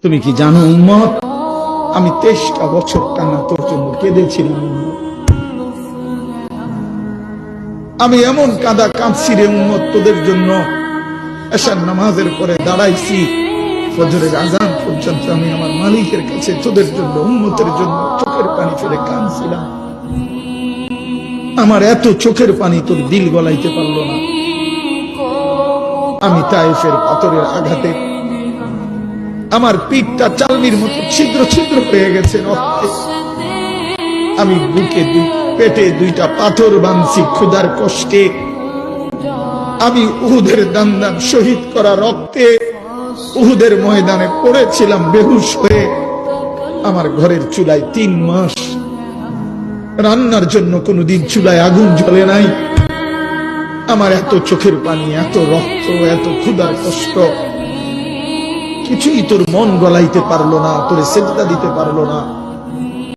তুমি কি জানো উম্মত, আমি 23টা বছর টানা তোর জন্য কেঁদেছিলাম। আমি এমন কাঁদা কাঁদছি রে উম্মত তোদের জন্য। এশার নামাজের পরে দাঁড়াইছি, ফজরের আজান পর্যন্ত আমি আমার মালিকের কাছে তোদের জন্য, উম্মতের জন্য চোখের পানি ফেলে কাঁদছিলাম। আমার এত চোখের পানি তোর দিল গলাইতে পারল না। আমি তায়েফের পাথরের আঘাতে আমার পিঠটা চালনির মতো ছিদ্র ছিদ্র হয়ে গেছে রক্তে। আমি বুকে পেটে 2টা পাথর বাঁধছি ক্ষুধার কষ্টে। আমি উহুদের দান্দান শহীদ করা রক্তে উহুদের ময়দানে পড়েছিলাম বেহুশ হয়ে। আমার ঘরের চুলায় 3 মাস রান্নার জন্য কোনোদিন চুলায় আগুন জ্বলে নাই। আমার এত চোখের পানি, এত রক্ত, এত ক্ষুধার কষ্ট, কিছুই তোর মন গলাইতে পারলো না, তোরে সেজদা দিতে পারলো না।